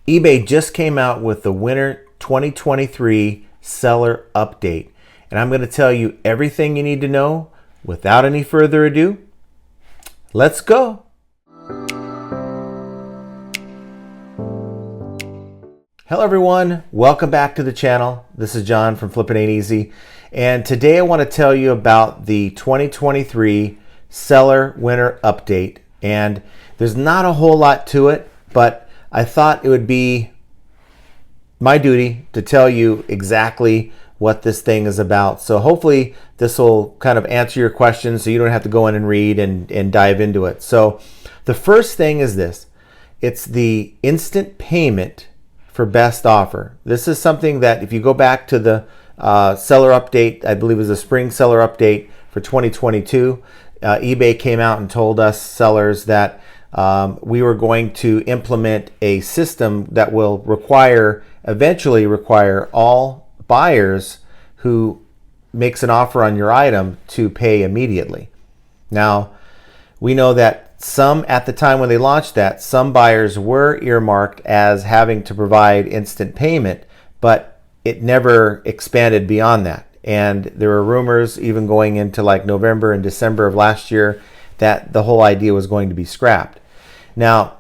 eBay just came out with the winter 2023 seller update, and I'm going to tell you everything you need to know without any further ado. Let's go. Hello everyone, welcome back to the channel. This is John from Flippin' Ain't Easy, and today I want to tell you about the 2023 seller winter update. And there's not a whole lot to it, but I thought it would be my duty to tell you exactly what this thing is about. So hopefully this will kind of answer your questions so you don't have to go in and read and dive into it. So the first thing is this. It's the instant payment for best offer. This is something that if you go back to the seller update, I believe it was the spring seller update for 2022, eBay came out and told us sellers that we were going to implement a system that will eventually require all buyers who makes an offer on your item to pay immediately. Now, we know that at the time when they launched that, some buyers were earmarked as having to provide instant payment, but it never expanded beyond that. And there were rumors even going into like November and December of last year that the whole idea was going to be scrapped. Now,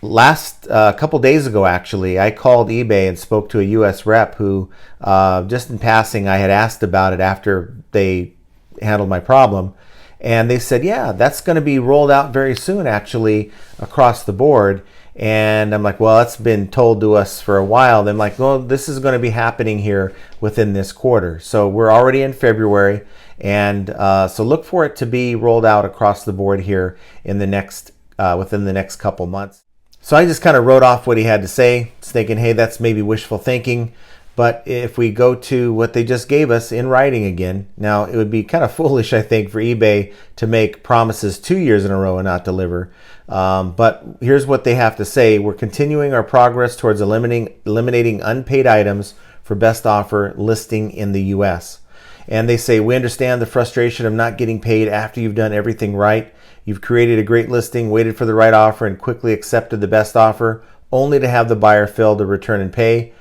a couple days ago, actually, I called eBay and spoke to a U.S. rep who, just in passing, I had asked about it after they handled my problem. And they said, yeah, that's going to be rolled out very soon, actually, across the board. And I'm like, well, that's been told to us for a while. Then I'm like, well, this is going to be happening here within this quarter. So we're already in February. And so look for it to be rolled out across the board here in within the next couple months. So I just kind of wrote off what he had to say, thinking, hey, that's maybe wishful thinking. But if we go to what they just gave us in writing again, now it would be kind of foolish, I think, for eBay to make promises 2 years in a row and not deliver. But here's what they have to say. We're continuing our progress towards eliminating unpaid items for best offer listing in the US. And they say, we understand the frustration of not getting paid after you've done everything right. You've created a great listing, waited for the right offer, and quickly accepted the best offer, only to have the buyer fail to return and pay.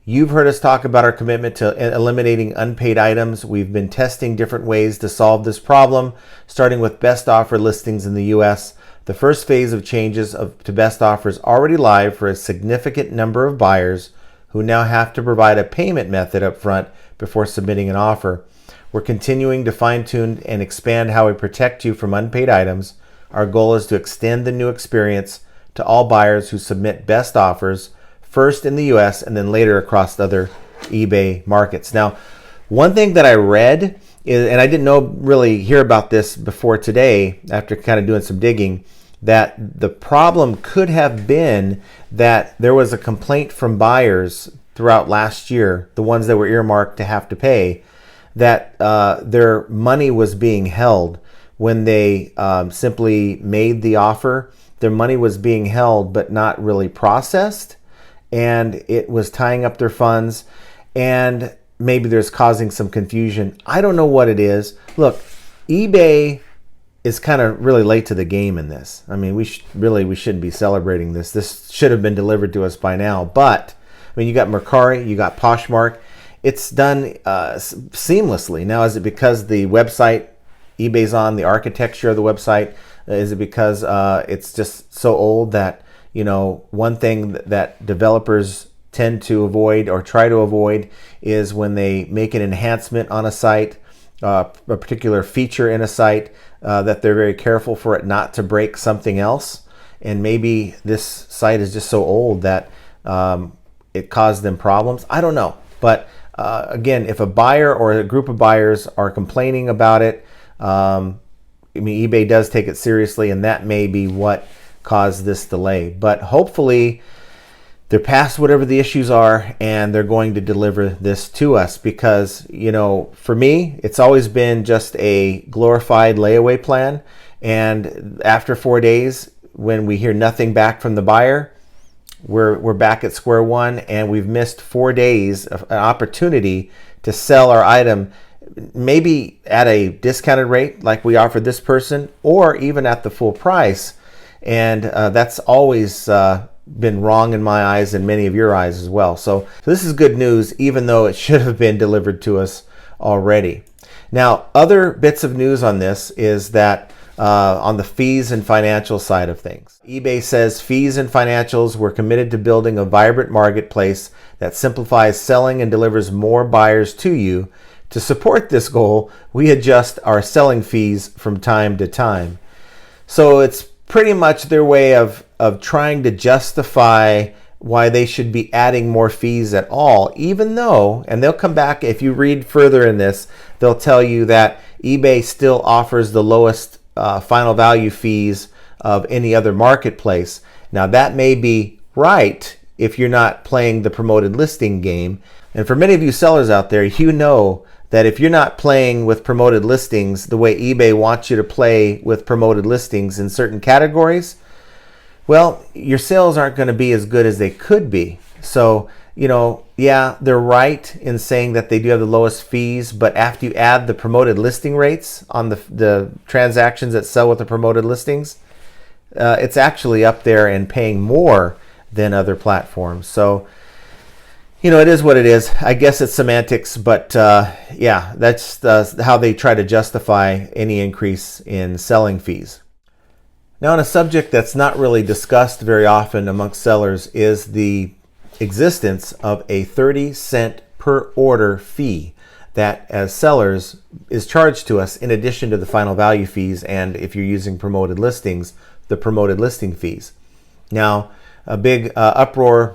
You've heard us talk about our commitment to eliminating unpaid items. We've been testing different ways to solve this problem, starting with best offer listings in the US. The first phase of changes to best offer is already live for a significant number of buyers who now have to provide a payment method up front before submitting an offer. We're continuing to fine-tune and expand how we protect you from unpaid items. Our goal is to extend the new experience to all buyers who submit best offers, first in the US and then later across other eBay markets. Now, one thing that I read is, and I didn't really hear about this before today after kind of doing some digging, that the problem could have been that there was a complaint from buyers throughout last year, the ones that were earmarked to have to pay, that their money was being held when they simply made the offer. Their money was being held but not really processed, and it was tying up their funds, and maybe there's causing some confusion. I don't know what it is. Look, eBay is kind of really late to the game in this. I mean, we shouldn't be celebrating this. This should have been delivered to us by now. But I mean, you got Mercari, you got Poshmark. It's done seamlessly. Now, is it because the website eBay's on, the architecture of the website? Is it because it's just so old that, you know, one thing that developers tend to avoid or try to avoid is when they make an enhancement on a site, a particular feature in a site, that they're very careful for it not to break something else. And maybe this site is just so old that it caused them problems. I don't know. But again, if a buyer or a group of buyers are complaining about it, I mean, eBay does take it seriously, and that may be what caused this delay. But hopefully they're past whatever the issues are and they're going to deliver this to us, because, you know, for me, it's always been just a glorified layaway plan. And after 4 days, when we hear nothing back from the buyer, we're back at square one, and we've missed 4 days of an opportunity to sell our item, maybe at a discounted rate like we offered this person, or even at the full price. And that's always been wrong in my eyes and many of your eyes as well. So this is good news, even though it should have been delivered to us already. Now, other bits of news on this is that on the fees and financial side of things, eBay says fees and financials, we're committed to building a vibrant marketplace that simplifies selling and delivers more buyers to you. To support this goal, we adjust our selling fees from time to time. So it's pretty much their way of trying to justify why they should be adding more fees at all, even though, and they'll come back, if you read further in this, they'll tell you that eBay still offers the lowest final value fees of any other marketplace. Now that may be right if you're not playing the promoted listing game. And for many of you sellers out there, you know that if you're not playing with promoted listings the way eBay wants you to play with promoted listings in certain categories, well, your sales aren't going to be as good as they could be. So, yeah, they're right in saying that they do have the lowest fees, but after you add the promoted listing rates on the transactions that sell with the promoted listings, it's actually up there and paying more than other platforms. So, it is what it is. I guess it's semantics, but yeah, that's how they try to justify any increase in selling fees. Now, on a subject that's not really discussed very often amongst sellers is the existence of a 30-cent per order fee that, as sellers, is charged to us in addition to the final value fees, and if you're using promoted listings, the promoted listing fees. Now, a big uproar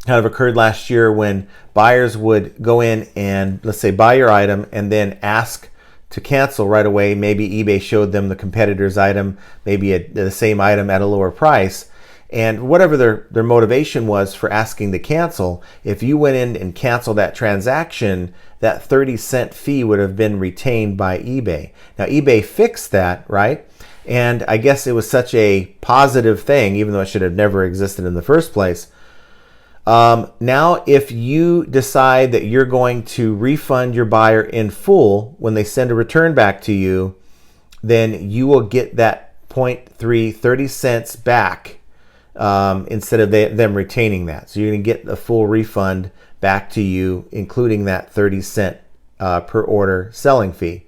kind of occurred last year when buyers would go in and, let's say, buy your item and then ask to cancel right away. Maybe eBay showed them the competitor's item, maybe the same item at a lower price. And whatever their motivation was for asking to cancel, if you went in and canceled that transaction, that 30-cent fee would have been retained by eBay. Now, eBay fixed that, right? And I guess it was such a positive thing, even though it should have never existed in the first place. Now, if you decide that you're going to refund your buyer in full when they send a return back to you, then you will get that 30 cents back instead of them retaining that. So you're going to get the full refund back to you, including that 30-cent per order selling fee.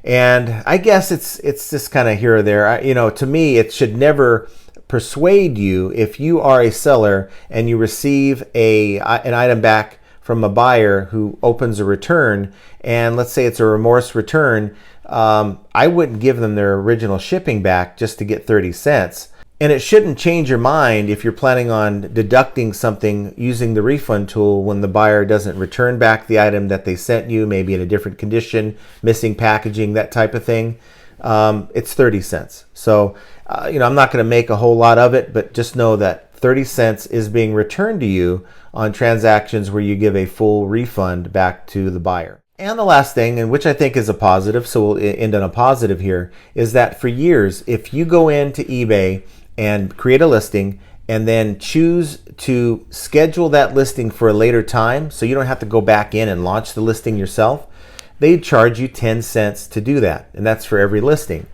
And I guess it's just kind of here or there. To me, it should never persuade you if you are a seller and you receive an item back from a buyer who opens a return, and let's say it's a remorse return, I wouldn't give them their original shipping back just to get 30 cents. And it shouldn't change your mind if you're planning on deducting something using the refund tool when the buyer doesn't return back the item that they sent you, maybe in a different condition, missing packaging, that type of thing. It's 30 cents. So, I'm not going to make a whole lot of it, but just know that 30 cents is being returned to you on transactions where you give a full refund back to the buyer. And the last thing, and which I think is a positive, so we'll end on a positive here, is that for years, if you go into eBay and create a listing and then choose to schedule that listing for a later time, so you don't have to go back in and launch the listing yourself, they charge you 10 cents to do that, and that's for every listing.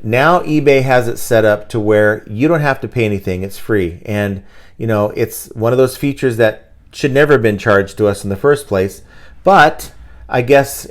Now eBay has it set up to where you don't have to pay anything, it's free. And it's one of those features that should never have been charged to us in the first place, but I guess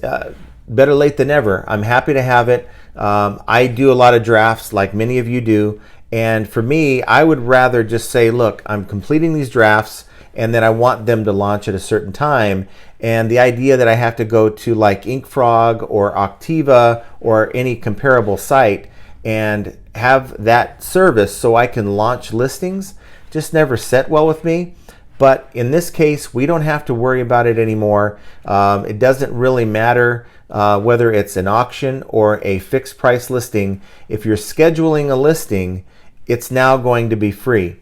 better late than never. I'm happy to have it. I do a lot of drafts like many of you do, and for me, I would rather just say, look, I'm completing these drafts and then I want them to launch at a certain time. And the idea that I have to go to like InkFrog or Octiva or any comparable site and have that service so I can launch listings just never set well with me. But in this case, we don't have to worry about it anymore. It doesn't really matter whether it's an auction or a fixed price listing. If you're scheduling a listing, it's now going to be free.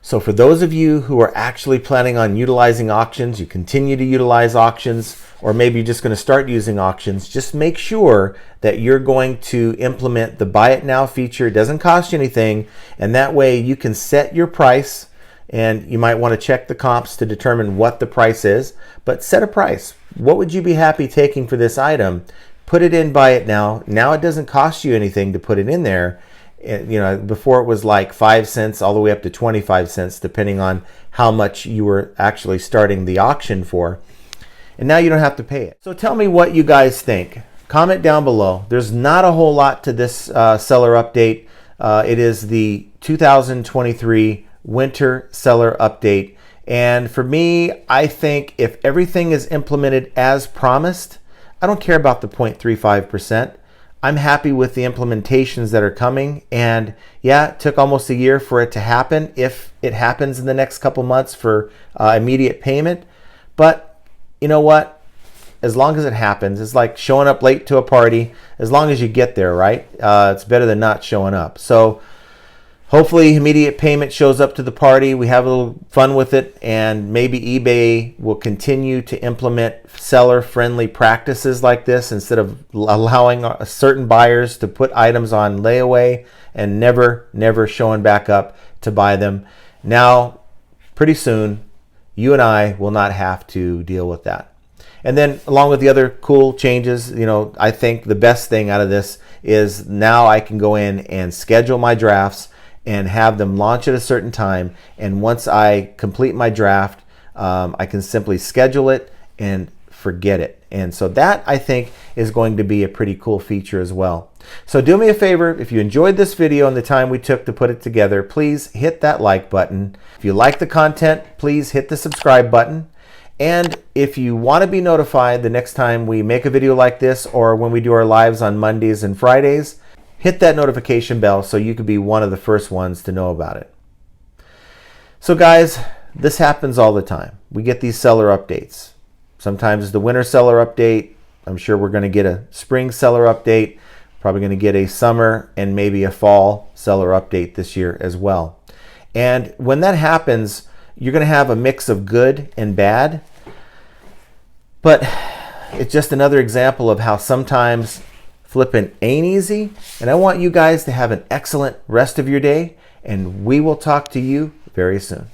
So for those of you who are actually planning on utilizing auctions, you continue to utilize auctions, or maybe you're just going to start using auctions, just make sure that you're going to implement the Buy It Now feature. It doesn't cost you anything, and that way you can set your price, and you might want to check the comps to determine what the price is, but set a price. What would you be happy taking for this item? Put it in Buy It Now. Now it doesn't cost you anything to put it in there, You know, before it was like 5 cents all the way up to 25 cents, depending on how much you were actually starting the auction for. And now you don't have to pay it. So tell me what you guys think. Comment down below. There's not a whole lot to this seller update. It is the 2023 winter seller update. And for me, I think if everything is implemented as promised, I don't care about the 0.35%. I'm happy with the implementations that are coming. And yeah, it took almost a year for it to happen. If it happens in the next couple months for immediate payment. But you know what? As long as it happens, it's like showing up late to a party. As long as you get there, right? It's better than not showing up. So hopefully immediate payment shows up to the party. We have a little fun with it, and maybe eBay will continue to implement seller-friendly practices like this instead of allowing certain buyers to put items on layaway and never showing back up to buy them. Now, pretty soon, you and I will not have to deal with that. And then along with the other cool changes, you know, I think the best thing out of this is now I can go in and schedule my drafts and have them launch at a certain time. And once I complete my draft, I can simply schedule it and forget it. And so that, I think, is going to be a pretty cool feature as well. So do me a favor, if you enjoyed this video and the time we took to put it together, please hit that like button. If you like the content, please hit the subscribe button. And if you want to be notified the next time we make a video like this or when we do our lives on Mondays and Fridays, hit that notification bell so you can be one of the first ones to know about it. So guys, this happens all the time. We get these seller updates. Sometimes it's the winter seller update. I'm sure we're going to get a spring seller update. Probably going to get a summer and maybe a fall seller update this year as well. And when that happens, you're going to have a mix of good and bad. But it's just another example of how sometimes flipping ain't easy. And I want you guys to have an excellent rest of your day. And we will talk to you very soon.